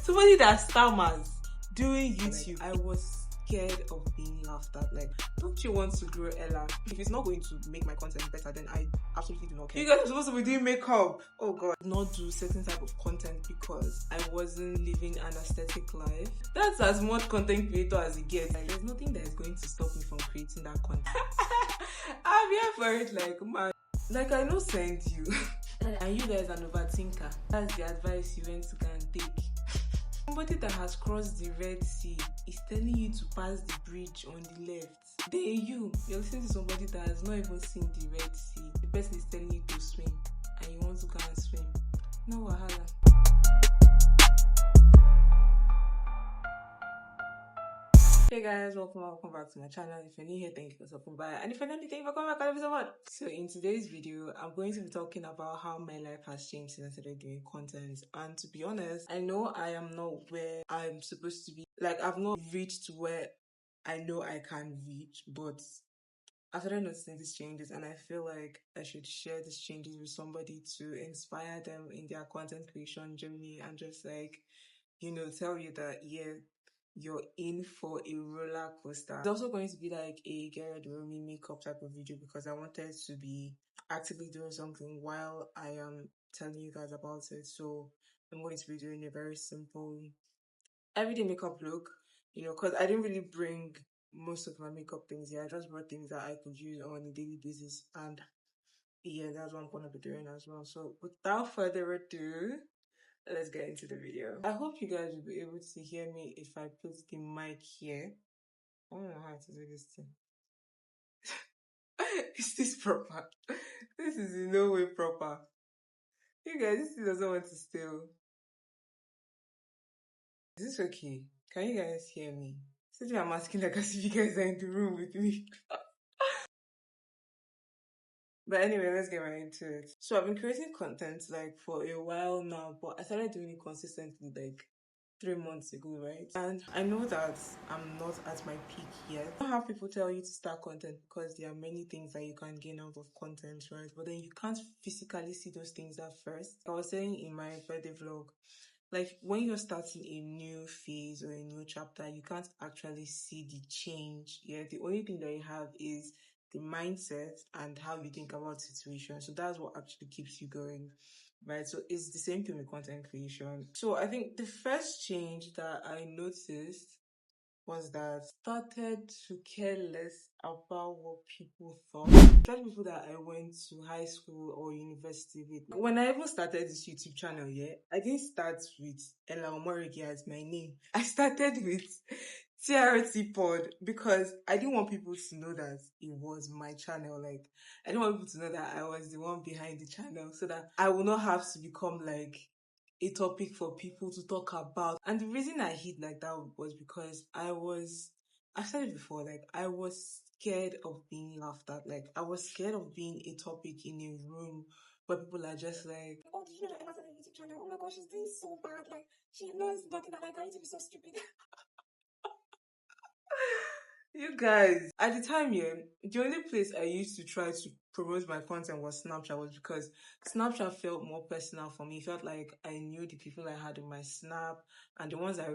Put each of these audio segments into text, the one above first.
somebody that stammers doing YouTube. Like, I was scared of being laughed at. Like, don't you want to grow, Ella? If it's not going to make my content better, then I absolutely do not care. You guys are supposed to be doing makeup. Oh god. Not do certain type of content because I wasn't living an aesthetic life. That's as much content creator as it gets. Like, there's nothing that is going to stop me from creating that content. I'm here for it. Like, man, like, I know send you and you guys are an overthinker. That's the advice you went to go and take. Somebody that has crossed the Red Sea is telling you to pass the bridge on the left. Then you're listening to somebody that has not even seen the Red Sea. The person is telling you to swim and you want to go and swim. No wahala. Hey guys, welcome back to my channel. If you're new here, thank you for stopping by. And if you're not new, thank you for coming back. I love you so much. So in today's video, I'm going to be talking about how my life has changed since I started doing content. And to be honest, I know I am not where I'm supposed to be. Like, I've not reached where I know I can reach, but I started noticing these changes, and I feel like I should share these changes with somebody to inspire them in their content creation journey and just like, tell you that, yeah, you're in for a roller coaster. It's also going to be like a get ready with me makeup type of video because I wanted to be actively doing something while I am telling you guys about it. So I'm going to be doing a very simple everyday makeup look, because I didn't really bring most of my makeup things here. I just brought things that I could use on a daily basis, and yeah, that's what I'm going to be doing as well. So without further ado, let's get into the video. I hope you guys will be able to hear me if I put the mic here. I don't know how to do this thing. Is this proper? This is in no way proper. You guys, this thing doesn't want to steal. Is this okay? Can you guys hear me? Since I'm asking like as if you guys are in the room with me. But anyway, let's get right into it. So I've been creating content like for a while now, but I started doing it consistently like 3 months ago, right? And I know that I'm not at my peak yet. I don't have people tell you to start content because there are many things that you can gain out of content, right? But then you can't physically see those things at first. I was saying in my birthday vlog, like when you're starting a new phase or a new chapter, you can't actually see the change. Yeah, the only thing that you have is the mindset and how you think about situations. So that's what actually keeps you going, right? So it's the same thing with content creation. So I think the first change that I noticed was that I started to care less about what people thought. Especially people that I went to high school or university with. When I even started this YouTube channel, I didn't start with Ella Omorigi as my name. I started with TRT Pod because I didn't want people to know that it was my channel. Like, I didn't want people to know that I was the one behind the channel so that I will not have to become like a topic for people to talk about. And the reason I hit like that was because I said it before, like I was scared of being laughed at. Like I was scared of being a topic in a room where people are just like, oh, did you know that Emma started a YouTube channel? Oh my gosh, she's doing so bad. Like she knows nothing about like, I need to be so stupid. You guys, at the time, the only place I used to try to promote my content was Snapchat, was because Snapchat felt more personal for me. It felt like I knew the people I had in my Snap, and the ones I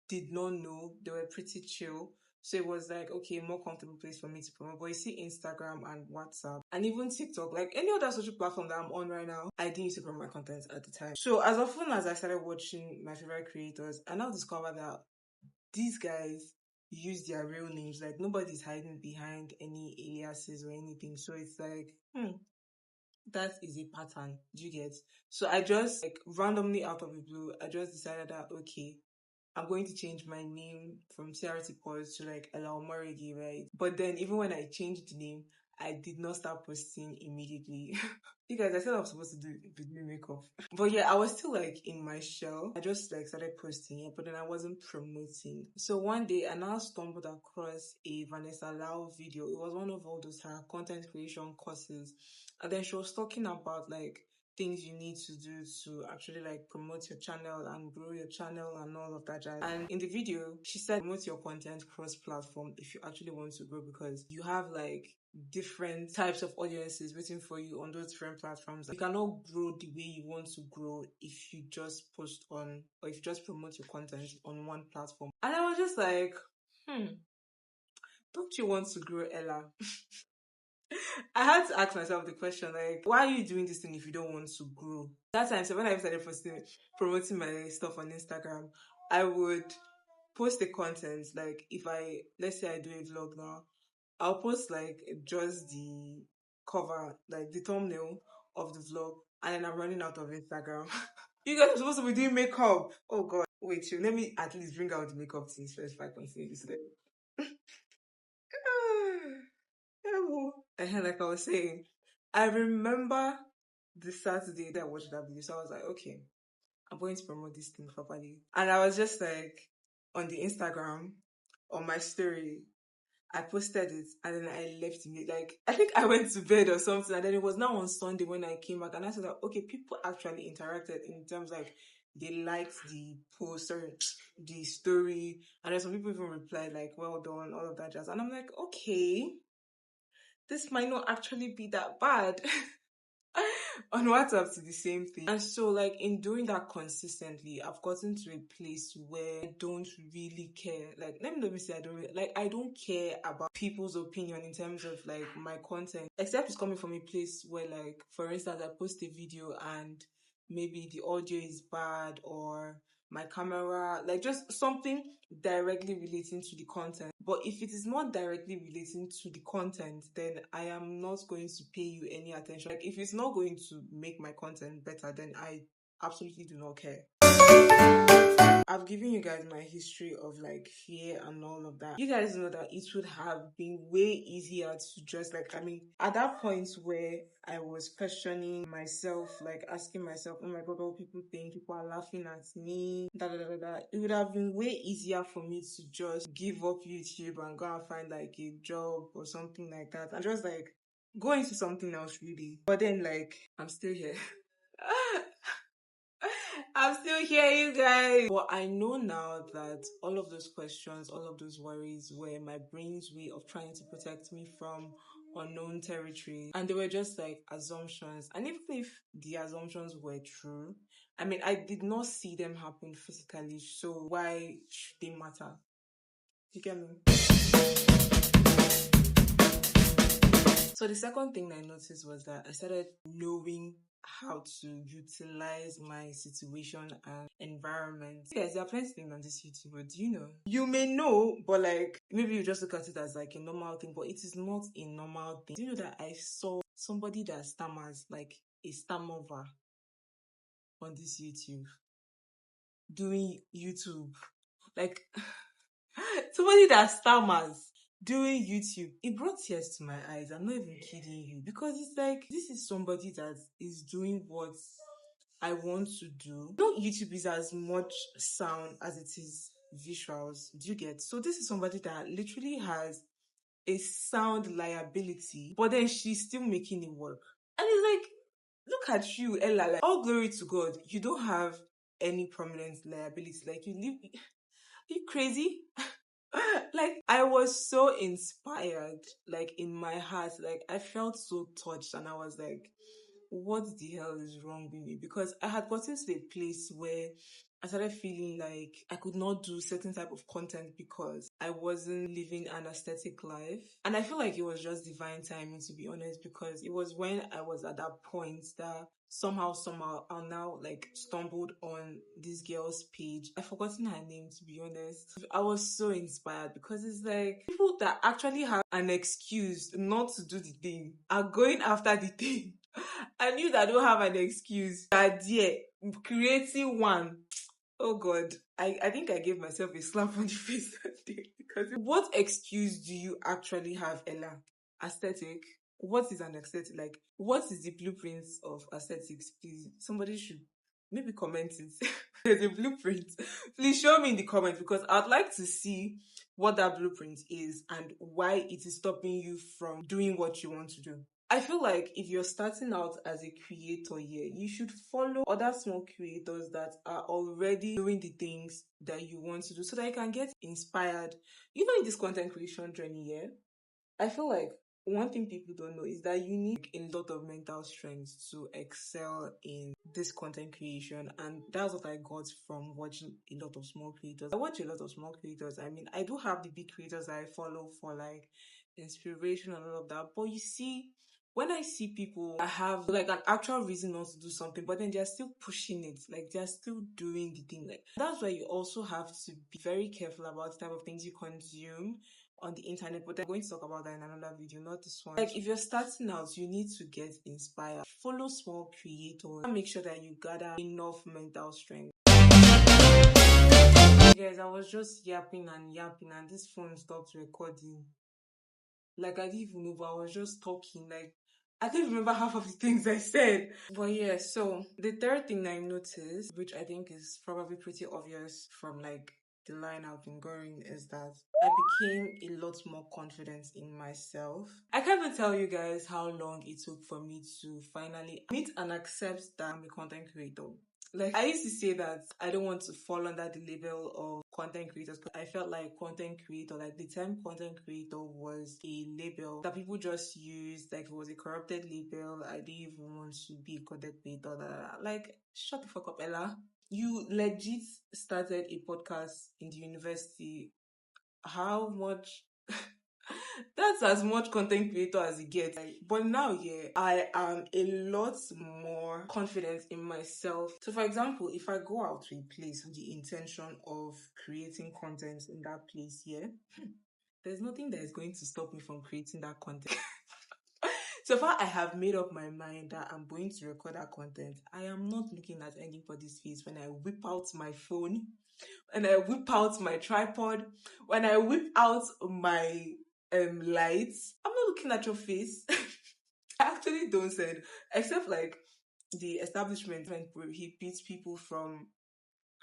did not know, they were pretty chill. So it was like, okay, more comfortable place for me to promote. But you see Instagram and WhatsApp and even TikTok, like any other social platform that I'm on right now, I didn't used to promote my content at the time. So as often as I started watching my favorite creators, I now discovered that these guys use their real names. Like nobody's hiding behind any aliases or anything. So it's like, that is a pattern. Do you get? So I just like randomly out of the blue, I just decided that okay, I'm going to change my name from CRT Pause to like Ella Omorigi, right? But then even when I changed the name, I did not start posting immediately. You guys, I said I was supposed to do video makeup. But yeah, I was still like in my shell. I just like started posting it, but then I wasn't promoting. So one day I now stumbled across a Vanessa Lau video. It was one of all those her content creation courses. And then she was talking about like things you need to do to actually like promote your channel and grow your channel and all of that jazz. And in the video, she said promote your content cross-platform if you actually want to grow, because you have like different types of audiences waiting for you on those different platforms. You cannot grow the way you want to grow if you just post on, or if you just promote your content on one platform. And I was just like, don't you want to grow, Ella? I had to ask myself the question, like, why are you doing this thing if you don't want to grow? That time, so when I started promoting my stuff on Instagram, I would post the content. Like, if let's say I do a vlog now, I'll post like just the cover, like the thumbnail of the vlog, and then I'm running out of Instagram. You guys are supposed to be doing makeup. Oh God. Wait, let me at least bring out the makeup things first if I continue this. Like I was saying, I remember the Saturday that I watched that video, so I was like, okay, I'm going to promote this thing properly. And I was just like, on the Instagram, on my story, I posted it and then I left it. Like, I think I went to bed or something, and then it was now on Sunday when I came back, and I said that, okay, people actually interacted in terms like they liked the post or the story, and then some people even replied like, well done, all of that jazz. And I'm like, okay, this might not actually be that bad. On WhatsApp to the same thing. And so like in doing that consistently, I've gotten to a place where I don't really care. Like, let me say I don't care about people's opinion in terms of like my content, except it's coming from a place where, like, for instance, I post a video and maybe the audio is bad, or my camera, like just something directly relating to the content. But if it is not directly relating to the content, then I am not going to pay you any attention. Like, if it's not going to make my content better, then I absolutely do not care. I've given you guys my history of like fear and all of that. You guys know that it would have been way easier to just like, at that point where I was questioning myself, like asking myself, oh my God, what people think, people are laughing at me, it would have been way easier for me to just give up YouTube and go and find like a job or something like that, and just like go into something else really. But then like, I'm still here. I'm still here, you guys. But I know now that all of those questions, all of those worries were my brain's way of trying to protect me from unknown territory. And they were just like assumptions. And even if the assumptions were true, I did not see them happen physically. So why should they matter? You get me? So the second thing I noticed was that I started knowing how to utilize my situation and environment. Yes, there are plenty of things on this YouTube, but do you know? You may know, but like maybe you just look at it as like a normal thing, but it is not a normal thing. Do you know that I saw somebody that stammers, like a stammerer, on this YouTube, doing YouTube, like somebody that stammers doing YouTube? It brought tears to my eyes. I'm not even kidding you, because it's like, this is somebody that is doing what I want to do. No, YouTube is as much sound as it is visuals. Do you get? So this is somebody that literally has a sound liability, but then she's still making it work. And it's like, look at you, Ella. Like, all glory to God, you don't have any prominent liability. Like, you live. Are you crazy? Like, I was so inspired, like in my heart. Like, I felt so touched, and I was like, what the hell is wrong with me? Because I had gotten to a place where I started feeling like I could not do certain type of content because I wasn't living an aesthetic life. And I feel like it was just divine timing, to be honest, because it was when I was at that point that somehow I now like stumbled on this girl's page. I've forgotten her name, to be honest. I was so inspired because it's like people that actually have an excuse not to do the thing are going after the thing. And you that don't have an excuse are there creating one. Oh God, I think I gave myself a slap on the face that day, because what excuse do you actually have, Ella? Aesthetic? What is an aesthetic? Like, what is the blueprint of aesthetics? Please, somebody should maybe comment it. There's a blueprint. Please show me in the comments, because I'd like to see what that blueprint is and why it is stopping you from doing what you want to do. I feel like if you're starting out as a creator here, you should follow other small creators that are already doing the things that you want to do so that you can get inspired. You know, in this content creation journey here, I feel like one thing people don't know is that you need a lot of mental strength to excel in this content creation, and that's what I got from watching a lot of small creators. I watch a lot of small creators. I mean, I do have the big creators that I follow for like inspiration and all of that, but you see, when I see people that have like an actual reason not to do something, but then they're still pushing it, like they're still doing the thing, like that's why you also have to be very careful about the type of things you consume on the internet. But I'm going to talk about that in another video, not this one. Like if you're starting out, you need to get inspired. Follow small creators and make sure that you gather enough mental strength. Guys, I was just yapping and this phone stopped recording. Like I didn't even know, but I was just talking. Like I didn't remember half of the things I said. But yeah, so the third thing I noticed, which I think is probably pretty obvious from like the line I've been going, is that I became a lot more confident in myself. I can't even tell you guys how long it took for me to finally admit and accept that I'm a content creator. Like I used to say that I don't want to fall under the label of content creators because I felt like content creator, like the term content creator was a label that people just used, like it was a corrupted label. I didn't even want to be a content creator. Like, shut the fuck up, Ella. You legit started a podcast in the university. How much? That's as much content creator as it gets. But now, yeah, I am a lot more confident in myself. So, for example, if I go out to a place with the intention of creating content in that place, yeah, there's nothing that is going to stop me from creating that content. So far, I have made up my mind that I'm going to record that content. I am not looking at anybody's face when I whip out my phone, when I whip out my tripod, when I whip out my lights. I'm not looking at your face. I actually don't send, except like the establishment when he beats people from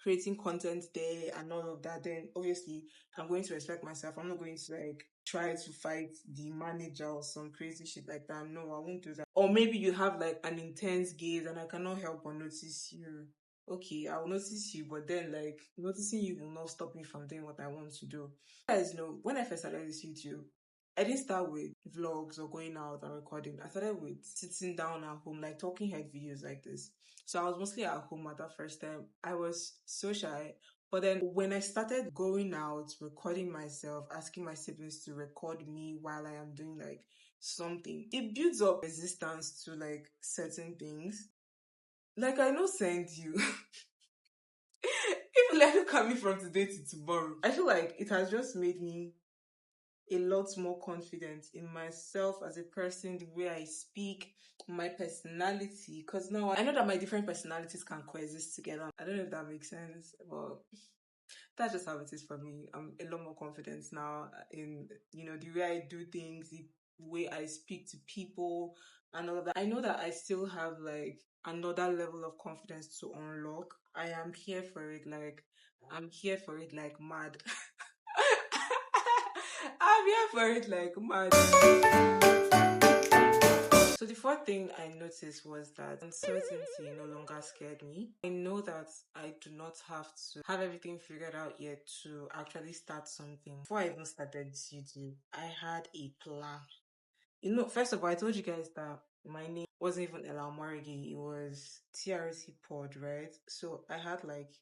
creating content there and all of that, then obviously I'm going to respect myself. I'm not going to like try to fight the manager or some crazy shit like that. No, I won't do that. Or maybe you have like an intense gaze and I cannot help but notice you. Okay, I'll notice you, but then like noticing you will not stop me from doing what I want to do. You guys know, when I first started this YouTube, I didn't start with vlogs or going out and recording. I started with sitting down at home, like talking head videos like this. So I was mostly at home at that first time. I was so shy. But then when I started going out, recording myself, asking my siblings to record me while I am doing like something, it builds up resistance to like certain things. Like I know send you. If you look at me from today to tomorrow, I feel like it has just made me a lot more confident in myself as a person, the way I speak, my personality. Because now I know that my different personalities can coexist together. I don't know if that makes sense, but that's just how it is for me. I'm a lot more confident now in, the way I do things, the way I speak to people and all of that. I know that I still have like another level of confidence to unlock. I am here for it. Like, I'm here for it like mad. I'm here for it like mad. So the fourth thing I noticed was that uncertainty no longer scared me. I know that I do not have to have everything figured out yet to actually start something. Before I even started this YouTube, I had a plan. First of all, I told you guys that my name wasn't even Ella Morigi, it was TRC Pod, right? So I had like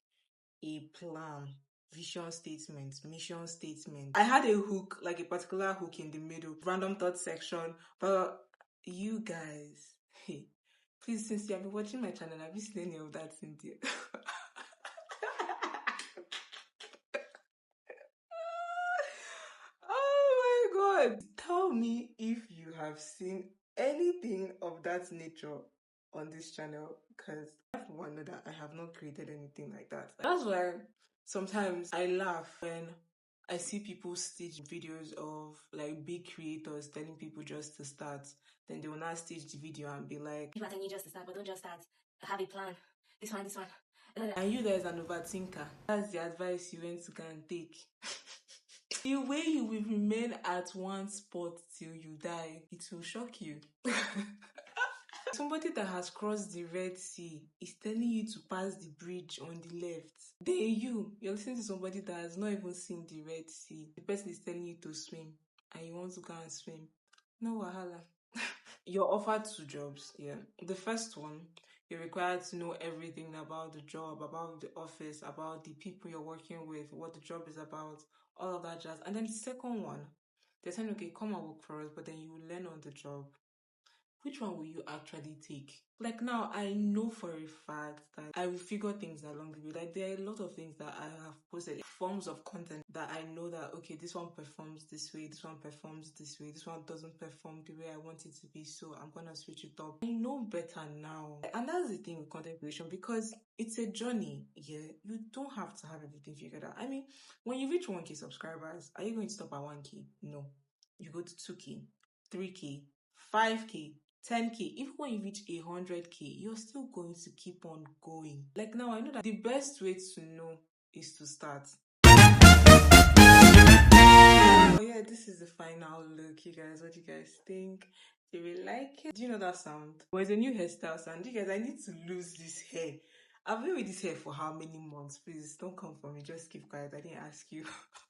a plan, vision statement, mission statement. I had a hook, like a particular hook in the middle, random thought section. But you guys, hey, please, since you have been watching my channel, have you seen any of that in there? Oh my god. Tell me if you have seen anything of that nature on this channel, because I want to know that I have not created anything like that. That's why sometimes I laugh when I see people stage videos of like big creators telling people just to start. Then they will not stage the video and be like, people are telling you just to start, but don't just start. Have a plan. This one. and you guys are an overthinker. That's the advice you went to go and take. The way you will remain at one spot till you die, it will shock you. Somebody that has crossed the Red Sea is telling you to pass the bridge on the left. Then you're listening to somebody that has not even seen the Red Sea. The person is telling you to swim and you want to go and swim. No wahala. You're offered 2 jobs, yeah. The first one, you're required to know everything about the job, about the office, about the people you're working with, what the job is about, all of that jazz. And then the second one, they're saying, okay, come and work for us, but then you will learn on the job. Which one will you actually take? Like now, I know for a fact that I will figure things along the way. Like there are a lot of things that I have posted, forms of content that I know that, okay, this one performs this way, this one performs this way, this one doesn't perform the way I want it to be, so I'm gonna switch it up. I know better now. And that's the thing with content creation, because it's a journey, yeah. You don't have to have everything figured out. I mean, when you reach 1K subscribers, are you going to stop at 1K? No. You go to 2K, 3K, 5K, 10K. Even when you reach 100K, you're still going to keep on going. Like now, I know that the best way to know is to start. Oh yeah, this is the final look, you guys. What do you guys think? Do you like it? Do you know that sound? Well, it's a new hairstyle sound. You guys, I need to lose this hair. I've been with this hair for how many months? Please don't come for me. Just keep quiet. I didn't ask you.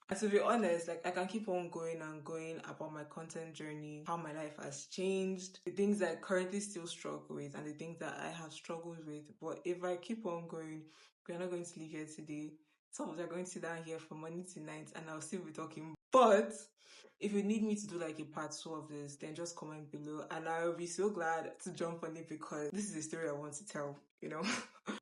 And to be honest, like I can keep on going and going about my content journey, how my life has changed, the things that I currently still struggle with, and the things that I have struggled with. But if I keep on going, we're not going to leave here today. Some of us are going to sit down here from morning to night, and I'll still be talking. But if you need me to do like a part 2 of this, then just comment below, and I'll be so glad to jump on it, because this is a story I want to tell, you know.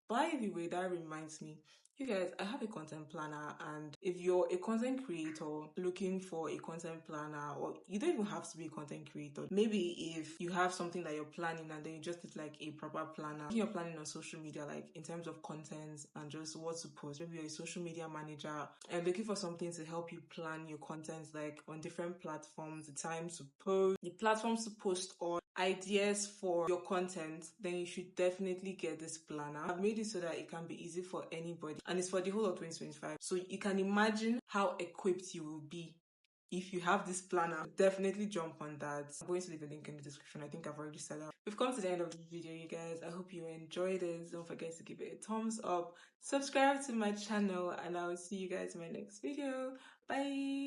By the way, that reminds me, you guys, I have a content planner, and if you're a content creator looking for a content planner, or you don't even have to be a content creator, maybe if you have something that you're planning and then you just need like a proper planner, you're planning on social media, like in terms of content and just what to post, maybe you're a social media manager and looking for something to help you plan your content, like on different platforms, the time to post, the platforms to post on, ideas for your content, then you should definitely get this planner. I've made it so that it can be easy for anybody, and it's for the whole of 2025. So you can imagine how equipped you will be if you have this planner. Definitely jump on that. I'm going to leave a link in the description. I think I've already said that. We've come to the end of the video, you guys. I hope you enjoyed it. Don't forget to give it a thumbs up, subscribe to my channel, and I will see you guys in my next video. Bye.